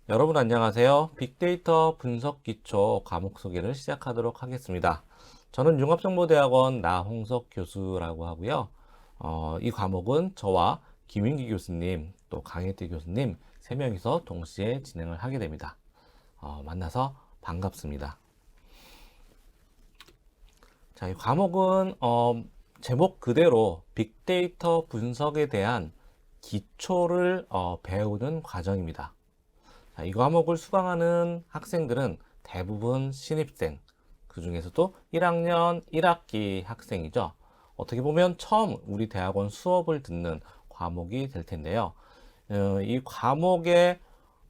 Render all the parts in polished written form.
여러분 안녕하세요. 빅데이터 분석 기초 과목 소개를 시작하도록 하겠습니다. 저는 융합정보대학원 나홍석 교수라고 하고요. 이 과목은 저와 김윤기 교수님, 또 강혜태 교수님 3명이서 동시에 진행을 하게 됩니다. 만나서 반갑습니다. 자, 이 과목은 제목 그대로 빅데이터 분석에 대한 기초를 배우는 과정입니다. 자, 이 과목을 수강하는 학생들은 대부분 신입생, 그 중에서도 1학년 1학기 학생이죠. 어떻게 보면 처음 우리 대학원 수업을 듣는 과목이 될 텐데요. 이 과목의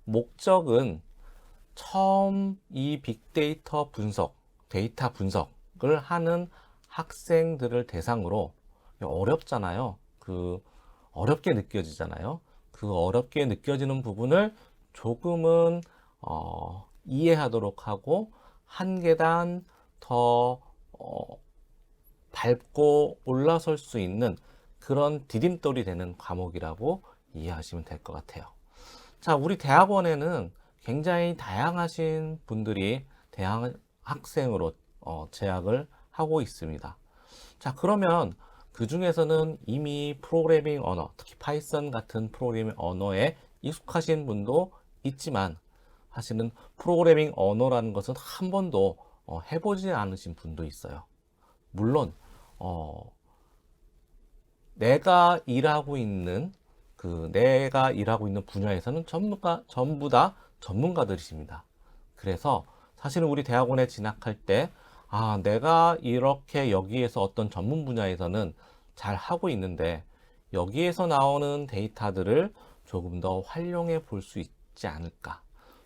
목적은 처음 이 빅데이터 분석, 데이터 분석을 하는 학생들을 대상으로 어렵잖아요. 어렵게 느껴지잖아요. 그 어렵게 느껴지는 부분을 조금은 이해하도록 하고 한 계단 더 밟고 올라설 수 있는 그런 디딤돌이 되는 과목이라고 이해하시면 될 것 같아요. 자, 우리 대학원에는 굉장히 다양하신 분들이 대학 학생으로 재학을 하고 있습니다. 자, 그러면 그 중에서는 이미 프로그래밍 언어, 특히 파이썬 같은 프로그래밍 언어에 익숙하신 분도 있지만 사실은 프로그래밍 언어라는 것은 한 번도 해보지 않으신 분도 있어요. 물론 내가 일하고 있는 분야에서는 전부 다 전문가들이십니다. 그래서 사실은 우리 대학원에 진학할 때, 내가 이렇게 여기에서 어떤 전문 분야에서는 잘 하고 있는데, 여기에서 나오는 데이터들을 조금 더 활용해 볼 수 있지 않을까.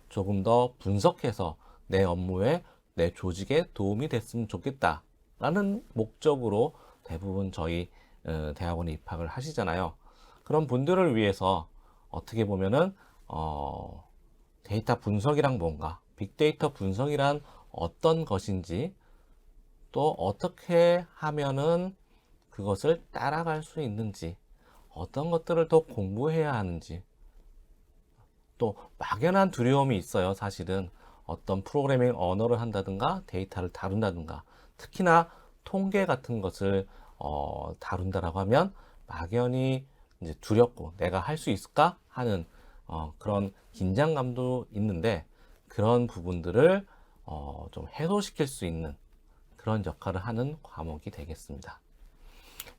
조금 더 분석해서 내 업무에, 내 조직에 도움이 됐으면 좋겠다. 라는 목적으로 대부분 저희 대학원에 입학을 하시잖아요. 그런 분들을 위해서 어떻게 보면은 데이터 분석이란 뭔가, 빅데이터 분석이란 어떤 것인지, 또 어떻게 하면은 그것을 따라갈 수 있는지, 어떤 것들을 더 공부해야 하는지, 또 막연한 두려움이 있어요. 사실은 어떤 프로그래밍 언어를 한다든가 데이터를 다룬다든가, 특히나 통계 같은 것을 다룬다라고 하면 막연히 이제 두렵고 내가 할 수 있을까 하는 그런 긴장감도 있는데, 그런 부분들을 좀 해소시킬 수 있는 그런 역할을 하는 과목이 되겠습니다.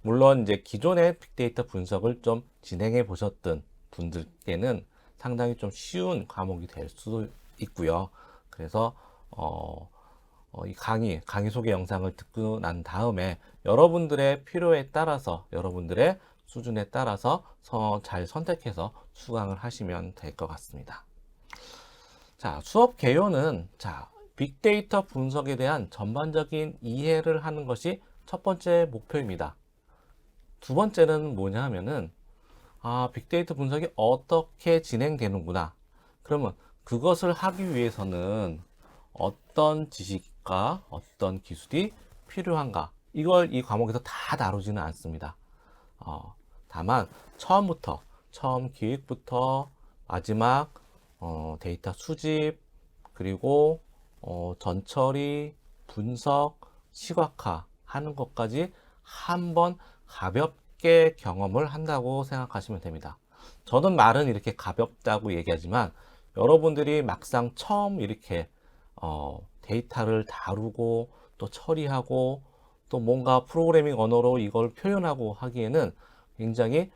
물론 이제 기존의 빅데이터 분석을 좀 진행해 보셨던 분들께는 상당히 좀 쉬운 과목이 될 수도 있고요. 그래서 이 강의 소개 영상을 듣고 난 다음에 여러분들의 필요에 따라서, 여러분들의 수준에 따라서 잘 선택해서 수강을 하시면 될 것 같습니다. 자, 수업 개요는, 빅데이터 분석에 대한 전반적인 이해를 하는 것이 첫 번째 목표입니다. 두 번째는 뭐냐 하면은, 빅데이터 분석이 어떻게 진행되는구나. 그러면 그것을 하기 위해서는 어떤 지식과 어떤 기술이 필요한가. 이걸 이 과목에서 다 다루지는 않습니다. 다만 처음 기획부터 마지막 데이터 수집, 그리고 전처리, 분석, 시각화 하는 것까지 한번 가볍게 경험을 한다고 생각하시면 됩니다. 저는 말은 이렇게 가볍다고 얘기하지만 여러분들이 막상 처음 이렇게 데이터를 다루고 또 처리하고 또 뭔가 프로그래밍 언어로 이걸 표현하고 하기에는 굉장히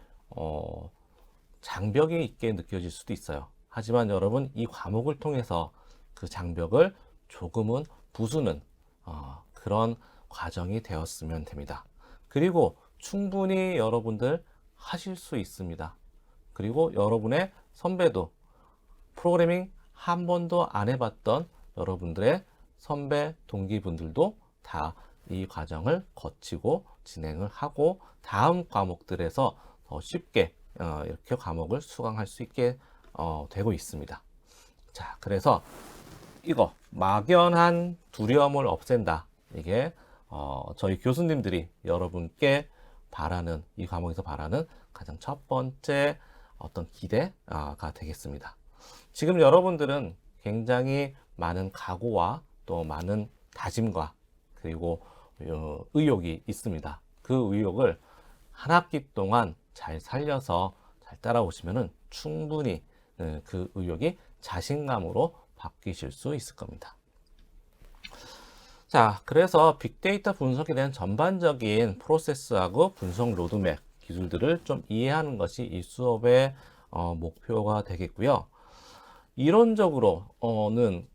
장벽이 있게 느껴질 수도 있어요. 하지만 여러분, 이 과목을 통해서 그 장벽을 조금은 부수는 그런 과정이 되었으면 됩니다. 그리고 충분히 여러분들 하실 수 있습니다. 그리고 여러분의 선배도, 프로그래밍 한 번도 안 해봤던 여러분들의 선배 동기분들도 다 이 과정을 거치고 진행을 하고 다음 과목들에서 더 쉽게 이렇게 과목을 수강할 수 있게 되고 있습니다. 자, 그래서 이거 막연한 두려움을 없앤다. 이게 저희 교수님들이 여러분께 바라는, 이 과목에서 바라는 가장 첫 번째 어떤 기대가 되겠습니다. 지금 여러분들은 굉장히 많은 각오와 또 많은 다짐과 그리고 의욕이 있습니다. 그 의욕을 한 학기 동안 잘 살려서 잘 따라오시면은 충분히 그 의욕이 자신감으로 바뀌실 수 있을 겁니다. 자, 그래서 빅데이터 분석에 대한 전반적인 프로세스하고 분석 로드맵 기술들을 좀 이해하는 것이 이 수업의 목표가 되겠고요. 이론적으로는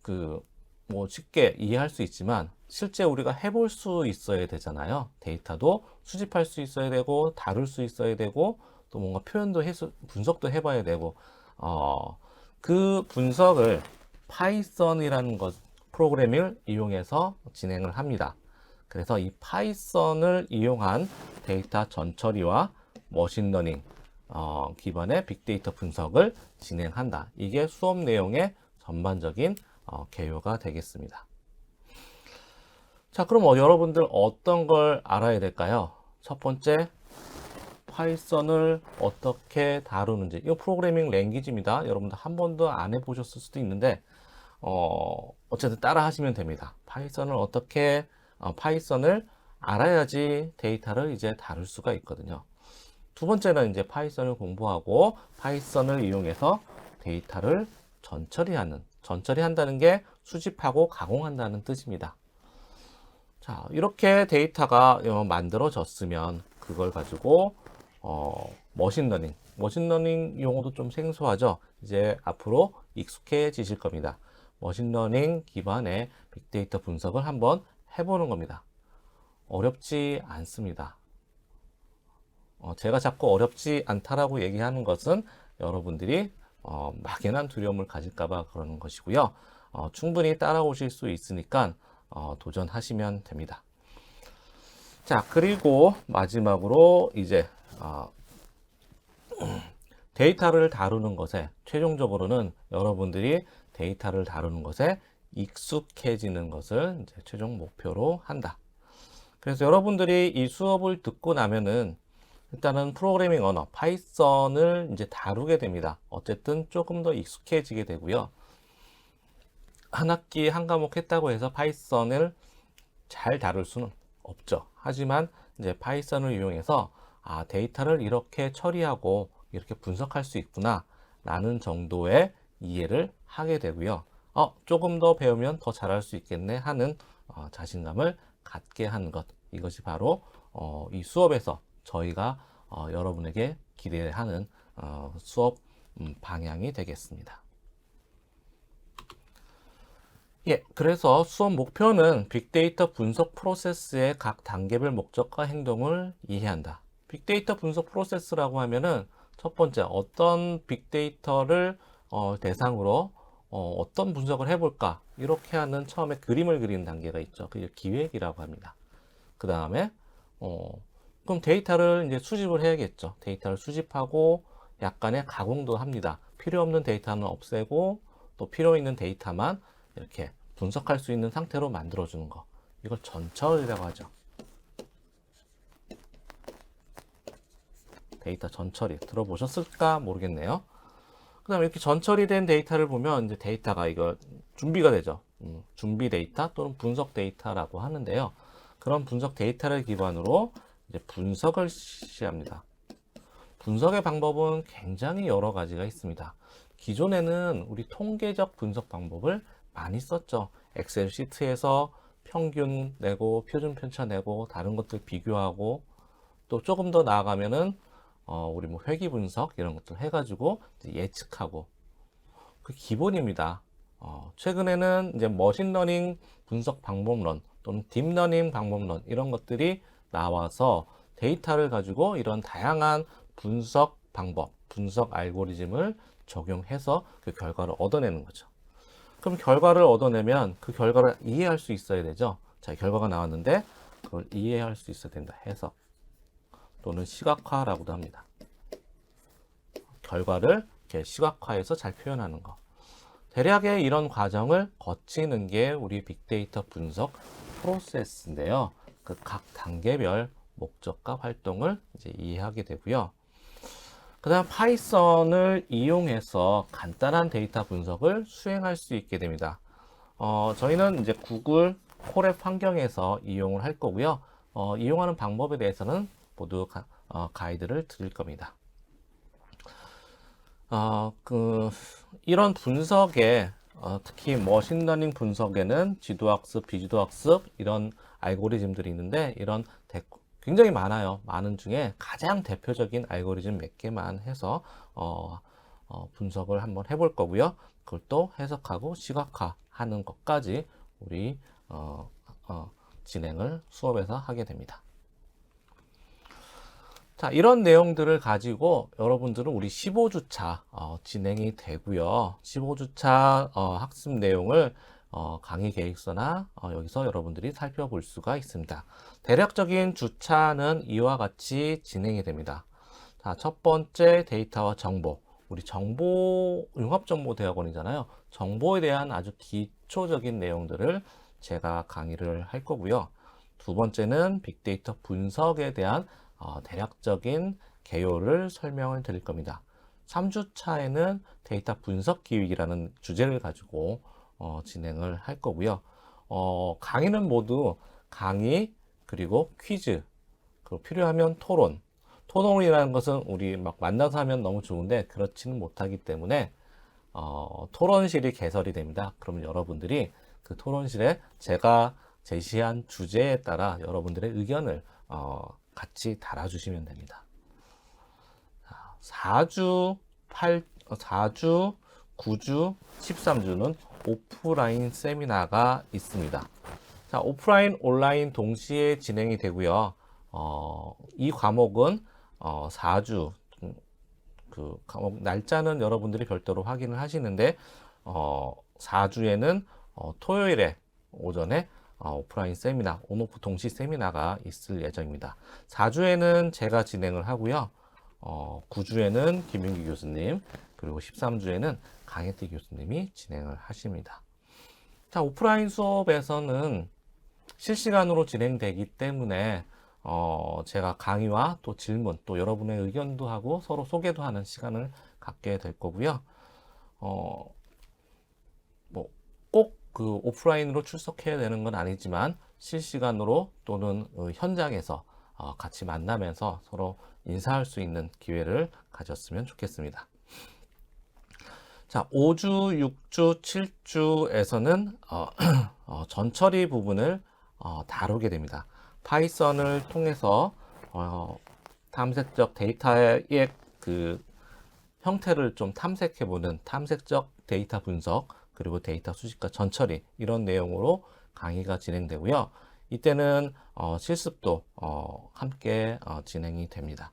뭐 쉽게 이해할 수 있지만 실제 우리가 해볼 수 있어야 되잖아요. 데이터도 수집할 수 있어야 되고 다룰 수 있어야 되고 또 뭔가 표현도 분석도 해봐야 되고 그 분석을 파이썬이라는 프로그램을 이용해서 진행을 합니다. 그래서 이 파이썬을 이용한 데이터 전처리와 머신러닝 기반의 빅데이터 분석을 진행한다. 이게 수업 내용의 전반적인 개요가 되겠습니다. 자, 그럼 여러분들 어떤 걸 알아야 될까요? 첫 번째, 파이썬을 어떻게 다루는지. 이거 프로그래밍 랭귀지입니다. 여러분들 한 번도 안 해보셨을 수도 있는데 어쨌든 따라 하시면 됩니다. 파이썬을 알아야지 데이터를 이제 다룰 수가 있거든요. 두 번째는 이제 파이썬을 공부하고 파이썬을 이용해서 데이터를 전처리한다는 게 수집하고 가공한다는 뜻입니다. 자, 이렇게 데이터가 만들어졌으면 그걸 가지고 머신러닝 용어도 좀 생소하죠. 이제 앞으로 익숙해지실 겁니다. 머신러닝 기반의 빅데이터 분석을 한번 해보는 겁니다. 어렵지 않습니다. 제가 자꾸 어렵지 않다라고 얘기하는 것은 여러분들이 막연한 두려움을 가질까봐 그러는 것이고요. 충분히 따라오실 수 있으니까 도전하시면 됩니다. 자, 그리고 마지막으로 이제 데이터를 다루는 것에 최종적으로는 여러분들이 데이터를 다루는 것에 익숙해지는 것을 이제 최종 목표로 한다. 그래서 여러분들이 이 수업을 듣고 나면은 일단은 프로그래밍 언어 파이썬을 이제 다루게 됩니다. 어쨌든 조금 더 익숙해지게 되고요. 한 학기 한 과목 했다고 해서 파이썬을 잘 다룰 수는 없죠. 하지만 이제 파이썬을 이용해서 데이터를 이렇게 처리하고 이렇게 분석할 수 있구나 라는 정도의 이해를 하게 되고요. 조금 더 배우면 더 잘할 수 있겠네 하는 자신감을 갖게 하는 것. 이것이 바로 이 수업에서 저희가 여러분에게 기대하는 수업 방향이 되겠습니다. 예, 그래서 수업 목표는 빅데이터 분석 프로세스의 각 단계별 목적과 행동을 이해한다. 빅데이터 분석 프로세스라고 하면은 첫 번째 어떤 빅데이터를 대상으로 어떤 분석을 해볼까 이렇게 하는 처음에 그림을 그리는 단계가 있죠. 그게 기획이라고 합니다. 그 다음에 그럼 데이터를 이제 수집을 해야겠죠. 데이터를 수집하고 약간의 가공도 합니다. 필요 없는 데이터는 없애고 또 필요 있는 데이터만 이렇게 분석할 수 있는 상태로 만들어주는 거. 이걸 전처리라고 하죠. 데이터 전처리 들어보셨을까 모르겠네요. 그 다음에 이렇게 전처리된 데이터를 보면 이제 데이터가 이거 준비가 되죠. 준비 데이터 또는 분석 데이터라고 하는데요. 그런 분석 데이터를 기반으로 이제 분석을 실시합니다. 분석의 방법은 굉장히 여러 가지가 있습니다. 기존에는 우리 통계적 분석 방법을 많이 썼죠. 엑셀 시트에서 평균 내고 표준 편차 내고 다른 것들 비교하고 또 조금 더 나아가면은 우리 뭐 회귀 분석 이런 것들 해가지고 예측하고 그 기본입니다. 최근에는 이제 머신러닝 분석 방법론 또는 딥러닝 방법론 이런 것들이 나와서 데이터를 가지고 이런 다양한 분석 방법, 분석 알고리즘을 적용해서 그 결과를 얻어내는 거죠. 그럼 결과를 얻어내면 그 결과를 이해할 수 있어야 되죠. 자, 결과가 나왔는데 그걸 이해할 수 있어야 된다. 해석 또는 시각화라고도 합니다. 결과를 이렇게 시각화해서 잘 표현하는 거. 대략의 이런 과정을 거치는 게 우리 빅데이터 분석 프로세스인데요. 그 각 단계별 목적과 활동을 이제 이해하게 되고요. 그다음 파이썬을 이용해서 간단한 데이터 분석을 수행할 수 있게 됩니다. 저희는 이제 구글 콜앱 환경에서 이용을 할 거고요. 이용하는 방법에 대해서는 모두 가이드를 드릴 겁니다. 이런 분석에 특히 머신러닝 분석에는 지도학습, 비지도학습 이런 알고리즘들이 있는데 이런 굉장히 많아요. 많은 중에 가장 대표적인 알고리즘 몇 개만 해서 분석을 한번 해볼 거고요. 그걸 또 해석하고 시각화하는 것까지 우리 진행을 수업에서 하게 됩니다. 자, 이런 내용들을 가지고 여러분들은 우리 15주차 진행이 되고요. 15주차 학습 내용을 강의 계획서나 여기서 여러분들이 살펴볼 수가 있습니다. 대략적인 주차는 이와 같이 진행이 됩니다. 자, 첫 번째 데이터와 정보. 우리 융합정보대학원이잖아요. 정보에 대한 아주 기초적인 내용들을 제가 강의를 할 거고요. 두 번째는 빅데이터 분석에 대한 대략적인 개요를 설명을 드릴 겁니다. 3주차에는 데이터 분석 기획이라는 주제를 가지고 진행을 할 거고요. 강의는 모두 강의 그리고 퀴즈 그리고 필요하면 토론. 토론이라는 것은 우리 막 만나서 하면 너무 좋은데 그렇지는 못하기 때문에 토론실이 개설이 됩니다. 그러면 여러분들이 그 토론실에 제가 제시한 주제에 따라 여러분들의 의견을 같이 달아주시면 됩니다. 4주, 9주, 13주는 오프라인 세미나가 있습니다. 자, 오프라인, 온라인 동시에 진행이 되고요. 이 과목은 4주, 그 과목 날짜는 여러분들이 별도로 확인을 하시는데 4주에는 토요일에 오전에 오프라인 세미나, 온오프 동시 세미나가 있을 예정입니다. 4주에는 제가 진행을 하고요. 9주에는 김윤기 교수님, 그리고 13주에는 강혜태 교수님이 진행을 하십니다. 자, 오프라인 수업에서는 실시간으로 진행되기 때문에 제가 강의와 또 질문, 또 여러분의 의견도 하고 서로 소개도 하는 시간을 갖게 될 거고요. 꼭 그 오프라인으로 출석해야 되는 건 아니지만 실시간으로 또는 현장에서 같이 만나면서 서로 인사할 수 있는 기회를 가졌으면 좋겠습니다. 자, 5주, 6주, 7주에서는 전처리 부분을 다루게 됩니다. 파이썬을 통해서 탐색적 데이터의 그 형태를 좀 탐색해보는 탐색적 데이터 분석 그리고 데이터 수집과 전처리 이런 내용으로 강의가 진행되고요. 이때는 실습도 함께 진행이 됩니다.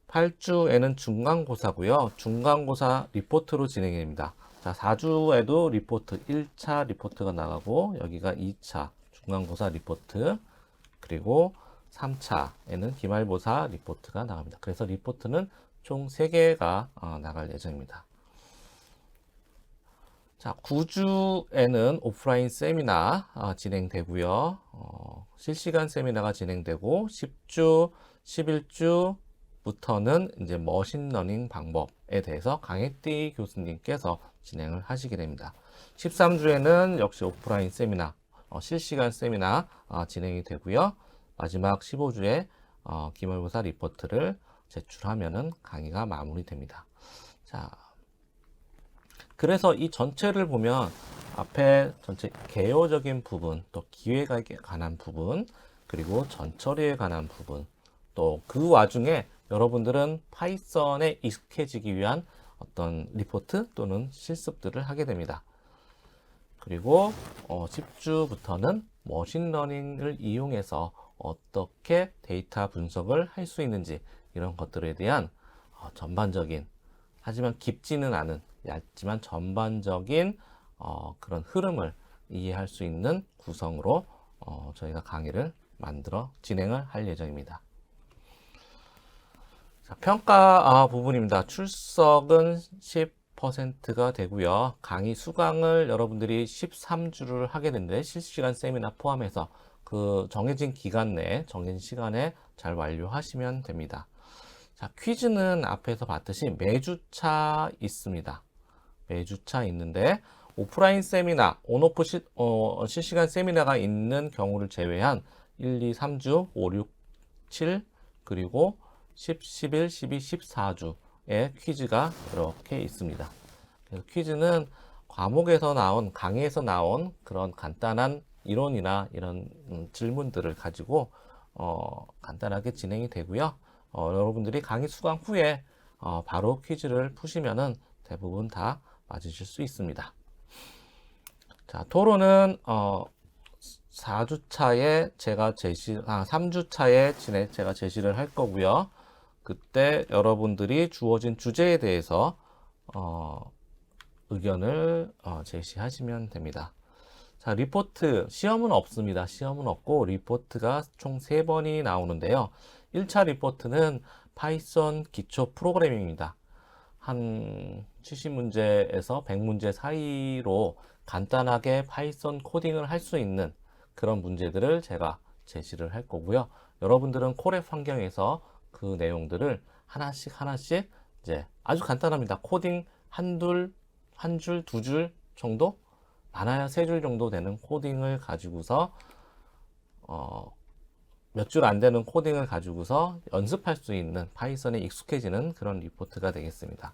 8주에는 중간고사고요. 중간고사 리포트로 진행이 됩니다. 자, 4주에도 리포트 1차 리포트가 나가고 여기가 2차 중간고사 리포트 그리고 3차에는 기말고사 리포트가 나갑니다. 그래서 리포트는 총 3개가 나갈 예정입니다. 자, 9주에는 오프라인 세미나 진행되고요. 실시간 세미나가 진행되고 10주, 11주부터는 이제 머신러닝 방법에 대해서 강혜띠 교수님께서 진행을 하시게 됩니다. 13주에는 역시 오프라인 세미나, 실시간 세미나 진행이 되고요. 마지막 15주에 기말고사 리포트를 제출하면은 강의가 마무리됩니다. 자, 그래서 이 전체를 보면 앞에 전체 개요적인 부분, 또 기획에 관한 부분, 그리고 전처리에 관한 부분, 또 그 와중에 여러분들은 파이썬에 익숙해지기 위한 어떤 리포트 또는 실습들을 하게 됩니다. 그리고 10주부터는 머신러닝을 이용해서 어떻게 데이터 분석을 할 수 있는지 이런 것들에 대한 전반적인 하지만 깊지는 않은 얇지만 전반적인 그런 흐름을 이해할 수 있는 구성으로 저희가 강의를 만들어 진행을 할 예정입니다. 자, 평가 부분입니다. 출석은 10%가 되고요. 강의 수강을 여러분들이 13주를 하게 되는데 실시간 세미나 포함해서 그 정해진 기간 내에 정해진 시간에 잘 완료하시면 됩니다. 자, 퀴즈는 앞에서 봤듯이 매주차 있습니다. 매주차 있는데 오프라인 세미나, 온오프 실시간 세미나가 있는 경우를 제외한 1, 2, 3주, 5, 6, 7 그리고 10, 11, 12, 14주의 퀴즈가 이렇게 있습니다. 그래서 퀴즈는 과목에서 나온, 강의에서 나온 그런 간단한 이론이나 이런 질문들을 가지고 간단하게 진행이 되고요. 여러분들이 강의 수강 후에 바로 퀴즈를 푸시면은 대부분 다 맞으실 수 있습니다. 자, 토론은 4주차에 제가 3주차에 제가 제시를 할 거고요. 그때 여러분들이 주어진 주제에 대해서 의견을 제시하시면 됩니다. 자, 리포트, 시험은 없습니다. 시험은 없고 리포트가 총 3번이 나오는데요. 1차 리포트는 파이썬 기초 프로그래밍입니다. 한 70문제에서 100문제 사이로 간단하게 파이썬 코딩을 할 수 있는 그런 문제들을 제가 제시를 할 거고요. 여러분들은 콜앱 환경에서 그 내용들을 하나씩 이제 아주 간단합니다. 코딩 한 줄, 두 줄 정도? 많아야 3줄 정도 되는 코딩을 가지고서 몇 줄 안 되는 코딩을 가지고서 연습할 수 있는 파이썬에 익숙해지는 그런 리포트가 되겠습니다.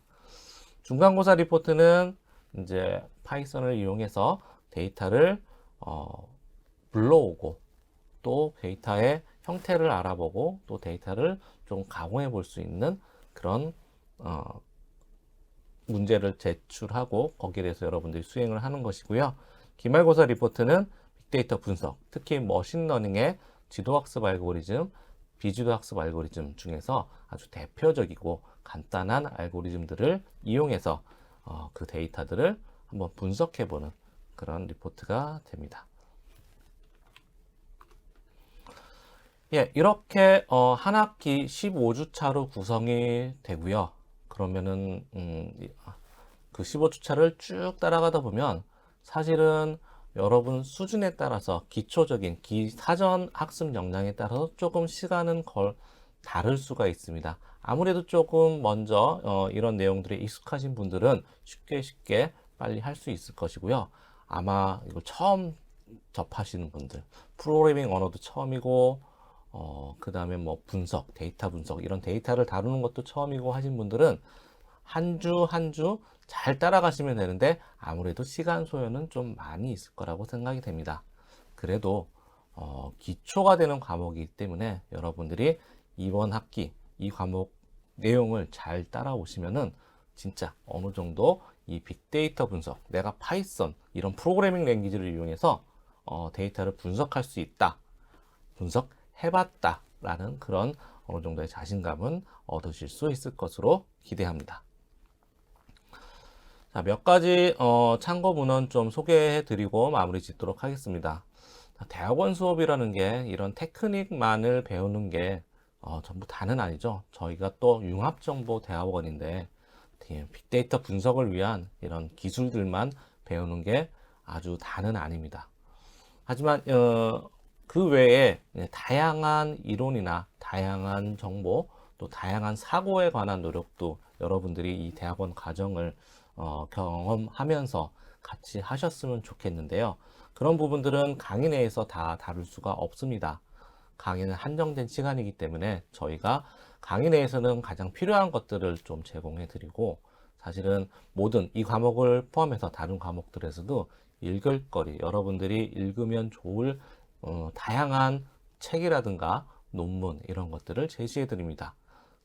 중간고사 리포트는 이제 파이썬을 이용해서 데이터를 불러오고 또 데이터의 형태를 알아보고 또 데이터를 좀 가공해 볼 수 있는 그런 문제를 제출하고 거기에 대해서 여러분들이 수행을 하는 것이고요. 기말고사 리포트는 빅데이터 분석, 특히 머신러닝의 지도학습 알고리즘, 비지도학습 알고리즘 중에서 아주 대표적이고 간단한 알고리즘들을 이용해서 그 데이터들을 한번 분석해보는 그런 리포트가 됩니다. 예, 이렇게 한 학기 15주차로 구성이 되고요. 그러면은 그 15주차를 쭉 따라가다 보면 사실은 여러분 수준에 따라서 기초적인 사전 학습 역량에 따라서 조금 시간은 다를 수가 있습니다. 아무래도 조금 먼저 이런 내용들에 익숙하신 분들은 쉽게 빨리 할 수 있을 것이고요. 아마 이거 처음 접하시는 분들, 프로그래밍 언어도 처음이고 그 다음에 뭐 분석, 데이터 분석 이런 데이터를 다루는 것도 처음이고 하신 분들은 한 주 잘 따라가시면 되는데 아무래도 시간 소요는 좀 많이 있을 거라고 생각이 됩니다. 그래도 기초가 되는 과목이기 때문에 여러분들이 이번 학기 이 과목 내용을 잘 따라오시면은 진짜 어느 정도 이 빅데이터 분석, 내가 파이썬 이런 프로그래밍 랭귀지를 이용해서 데이터를 분석할 수 있다, 분석해봤다 라는 그런 어느 정도의 자신감은 얻으실 수 있을 것으로 기대합니다. 자, 몇 가지 참고 문헌 좀 소개해 드리고 마무리 짓도록 하겠습니다. 대학원 수업이라는 게 이런 테크닉만을 배우는 게 전부 다는 아니죠. 저희가 또 융합정보대학원인데 빅데이터 분석을 위한 이런 기술들만 배우는 게 아주 다는 아닙니다. 하지만 그 외에 다양한 이론이나 다양한 정보 또 다양한 사고에 관한 노력도 여러분들이 이 대학원 과정을 경험하면서 같이 하셨으면 좋겠는데요. 그런 부분들은 강의 내에서 다 다룰 수가 없습니다. 강의는 한정된 시간이기 때문에 저희가 강의 내에서는 가장 필요한 것들을 좀 제공해 드리고 사실은 모든 이 과목을 포함해서 다른 과목들에서도 읽을 거리, 여러분들이 읽으면 좋을 다양한 책이라든가 논문 이런 것들을 제시해 드립니다.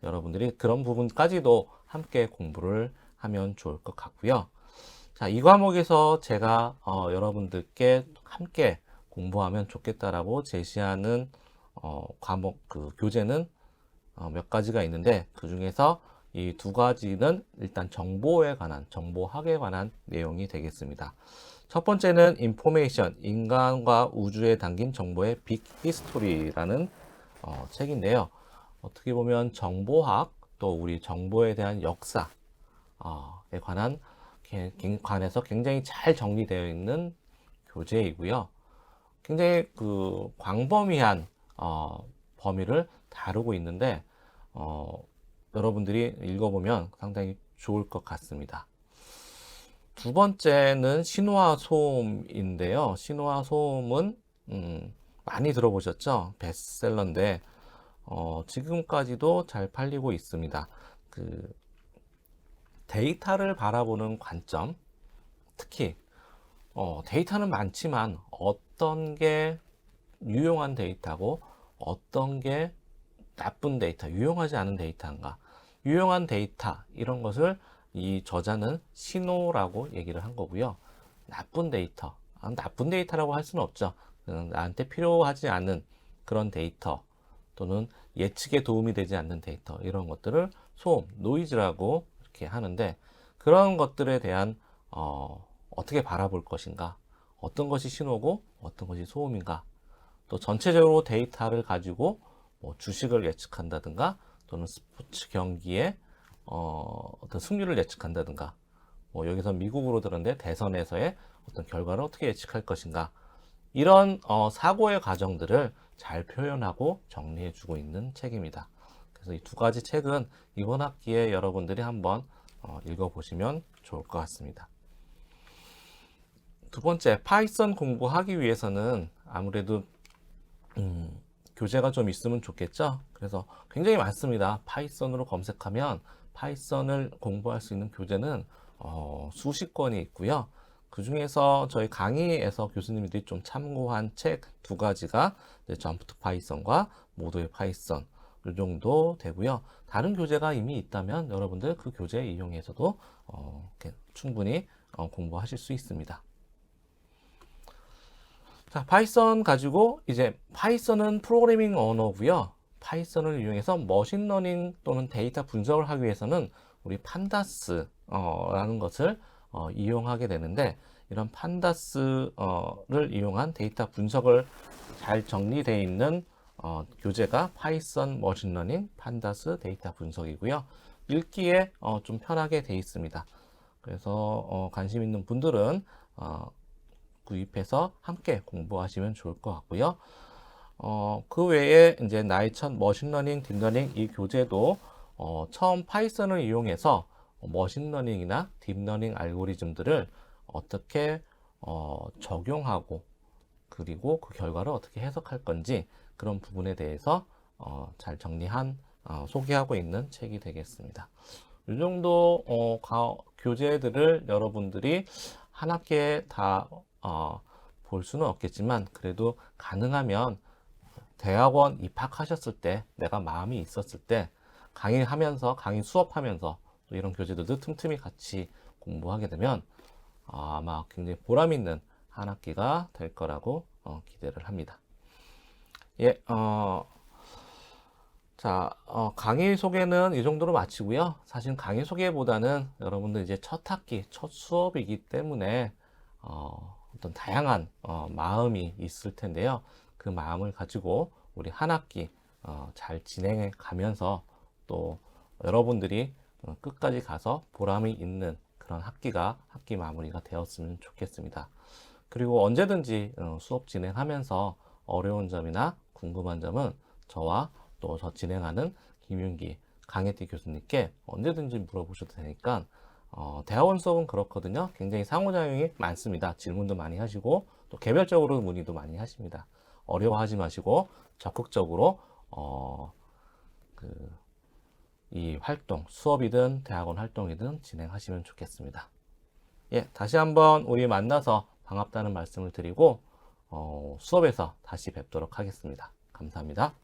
여러분들이 그런 부분까지도 함께 공부를 하면 좋을 것 같고요. 자, 이 과목에서 제가 여러분들께 함께 공부하면 좋겠다라고 제시하는 과목 교재는 몇 가지가 있는데 그 중에서 이 2가지는 일단 정보학에 관한 내용이 되겠습니다. 첫 번째는 인포메이션, 인간과 우주에 담긴 정보의 빅 히스토리라는 책인데요. 어떻게 보면 정보학 또 우리 정보에 대한 역사에 관해서 굉장히 잘 정리되어 있는 교재이고요. 굉장히 광범위한 범위를 다루고 있는데 여러분들이 읽어보면 상당히 좋을 것 같습니다. 두 번째는 신화 소음인데요. 신화 소음은 많이 들어보셨죠? 베스트셀러인데 지금까지도 잘 팔리고 있습니다. 그 데이터를 바라보는 관점, 특히 데이터는 많지만 어떤 게 유용한 데이터고 어떤 게 나쁜 데이터, 유용하지 않은 데이터인가. 유용한 데이터 이런 것을 이 저자는 신호라고 얘기를 한 거고요. 나쁜 데이터, 나쁜 데이터라고 할 수는 없죠. 나한테 필요하지 않은 그런 데이터 또는 예측에 도움이 되지 않는 데이터, 이런 것들을 소음, 노이즈라고 이렇게 하는데, 그런 것들에 대한 어떻게 바라볼 것인가, 어떤 것이 신호고 어떤 것이 소음인가, 또 전체적으로 데이터를 가지고 뭐 주식을 예측한다든가 또는 스포츠 경기의 어떤 승률을 예측한다든가, 뭐 여기서 미국으로 들었는데 대선에서의 어떤 결과를 어떻게 예측할 것인가, 이런 사고의 과정들을 잘 표현하고 정리해 주고 있는 책입니다. 그래서 이 두 가지 책은 이번 학기에 여러분들이 한번 읽어보시면 좋을 것 같습니다. 두 번째, 파이썬 공부하기 위해서는 아무래도 교재가 좀 있으면 좋겠죠. 그래서 굉장히 많습니다. 파이썬으로 검색하면 파이썬을 공부할 수 있는 교재는 수십 권이 있고요. 그 중에서 저희 강의에서 교수님들이 좀 참고한 책 두 가지가 점프 투 파이썬과 모두의 파이썬 이 정도 되고요. 다른 교재가 이미 있다면 여러분들 그 교재 이용해서도 충분히 공부하실 수 있습니다. 자, 파이썬 가지고 이제 파이썬은 프로그래밍 언어고요. 파이썬을 이용해서 머신러닝 또는 데이터 분석을 하기 위해서는 우리 판다스라는 것을 이용하게 되는데, 이런 판다스를 이용한 데이터 분석을 잘 정리되어 있는 교재가 파이썬 머신러닝 판다스 데이터 분석이고요. 읽기에 좀 편하게 되어 있습니다. 그래서 관심 있는 분들은 구입해서 함께 공부하시면 좋을 것 같고요. 그 외에 이제 나의 첫 머신러닝, 딥러닝 이 교재도 처음 파이썬을 이용해서 머신러닝이나 딥러닝 알고리즘들을 어떻게 적용하고 그리고 그 결과를 어떻게 해석할 건지, 그런 부분에 대해서 잘 정리한 소개하고 있는 책이 되겠습니다. 이 정도 교재들을 여러분들이 한 학기에 다 볼 수는 없겠지만, 그래도 가능하면 대학원 입학하셨을 때, 내가 마음이 있었을 때 강의하면서, 강의 수업하면서 또 이런 교재들도 틈틈이 같이 공부하게 되면 아마 굉장히 보람 있는 한 학기가 될 거라고 기대를 합니다. 예, 자, 강의 소개는 이 정도로 마치고요. 사실 강의 소개보다는 여러분들 이제 첫 학기, 첫 수업이기 때문에 어떤 다양한 마음이 있을 텐데요. 그 마음을 가지고 우리 한 학기 잘 진행해 가면서 또 여러분들이 끝까지 가서 보람이 있는 그런 학기 마무리가 되었으면 좋겠습니다. 그리고 언제든지 수업 진행하면서 어려운 점이나 궁금한 점은 저와 또 저 진행하는 김윤기 강혜티 교수님께 언제든지 물어보셔도 되니까, 대학원 수업은 그렇거든요. 굉장히 상호작용이 많습니다. 질문도 많이 하시고 또 개별적으로 문의도 많이 하십니다. 어려워하지 마시고 적극적으로 이 활동, 수업이든 대학원 활동이든 진행하시면 좋겠습니다. 예, 다시 한번 우리 만나서 반갑다는 말씀을 드리고 수업에서 다시 뵙도록 하겠습니다. 감사합니다.